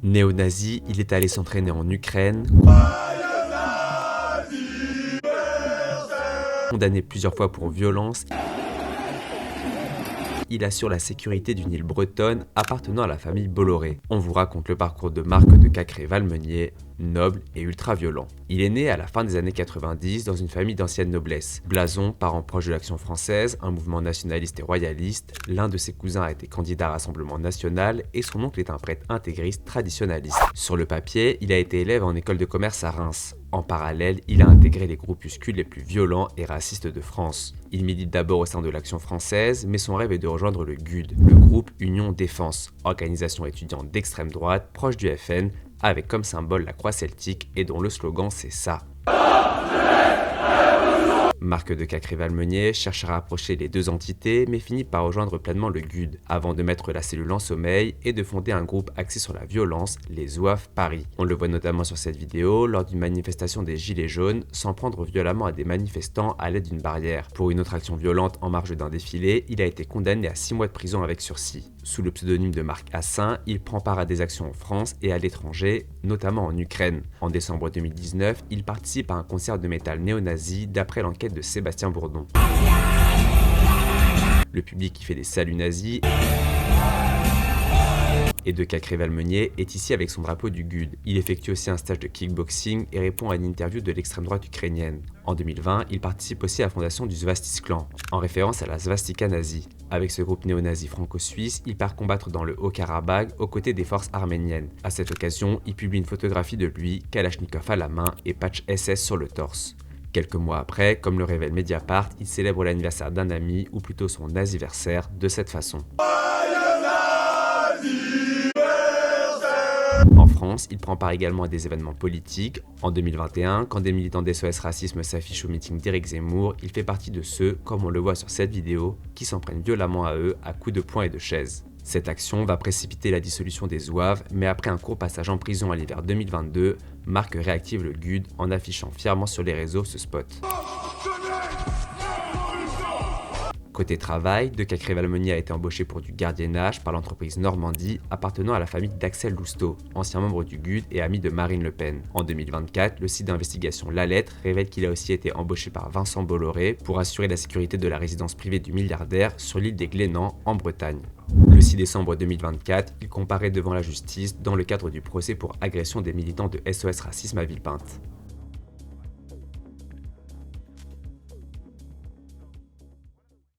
Néo-nazi, il est allé s'entraîner en Ukraine, condamné plusieurs fois pour violence. Il assure la sécurité d'une île bretonne appartenant à la famille Bolloré. On vous raconte le parcours de Marc de Cacré-Valmeunier, noble et ultra-violent. Il est né à la fin des années 90 dans une famille d'ancienne noblesse. Blason, parent proche de l'Action française, un mouvement nationaliste et royaliste, l'un de ses cousins a été candidat à Rassemblement national et son oncle est un prêtre intégriste traditionnaliste. Sur le papier, il a été élève en école de commerce à Reims. En parallèle, il a intégré les groupuscules les plus violents et racistes de France. Il milite d'abord au sein de l'Action française, mais son rêve est de rejoindre le GUD, le groupe Union Défense, organisation étudiante d'extrême droite proche du FN, avec comme symbole la croix celtique et dont le slogan c'est ça. Marc de Cacré-Valmeunier cherche à rapprocher les deux entités, mais finit par rejoindre pleinement le GUD, avant de mettre la cellule en sommeil et de fonder un groupe axé sur la violence, les Zouaves Paris. On le voit notamment sur cette vidéo lors d'une manifestation des Gilets jaunes, s'en prendre violemment à des manifestants à l'aide d'une barrière. Pour une autre action violente en marge d'un défilé, il a été condamné à 6 mois de prison avec sursis. Sous le pseudonyme de Marc Hassin, il prend part à des actions en France et à l'étranger, notamment en Ukraine. En décembre 2019, il participe à un concert de métal néo-nazi d'après l'enquête de Sébastien Bourdon. Le public qui fait des saluts nazis et de Cacré-Valmeunier est ici avec son drapeau du GUD. Il effectue aussi un stage de kickboxing et répond à une interview de l'extrême droite ukrainienne. En 2020, il participe aussi à la fondation du Svastikclan, en référence à la svastika nazie. Avec ce groupe néo-nazi franco-suisse, il part combattre dans le Haut-Karabagh aux côtés des forces arméniennes. À cette occasion, il publie une photographie de lui, Kalachnikov à la main et patch SS sur le torse. Quelques mois après, comme le révèle Mediapart, il célèbre l'anniversaire d'un ami, ou plutôt son naziversaire, de cette façon. En France, il prend part également à des événements politiques. En 2021, quand des militants d'SOS Racisme s'affichent au meeting d'Éric Zemmour, il fait partie de ceux, comme on le voit sur cette vidéo, qui s'en prennent violemment à eux à coups de poing et de chaises. Cette action va précipiter la dissolution des Zouaves, mais après un court passage en prison à l'hiver 2022, Marc réactive le GUD en affichant fièrement sur les réseaux ce spot. Côté travail, de Cacré-Valmeunier a été embauché pour du gardiennage par l'entreprise Normandie appartenant à la famille d'Axel Lousteau, ancien membre du GUD et ami de Marine Le Pen. En 2024, le site d'investigation La Lettre révèle qu'il a aussi été embauché par Vincent Bolloré pour assurer la sécurité de la résidence privée du milliardaire sur l'île des Glénans en Bretagne. Le 6 décembre 2024, il comparaît devant la justice dans le cadre du procès pour agression des militants de SOS Racisme à Villepinte.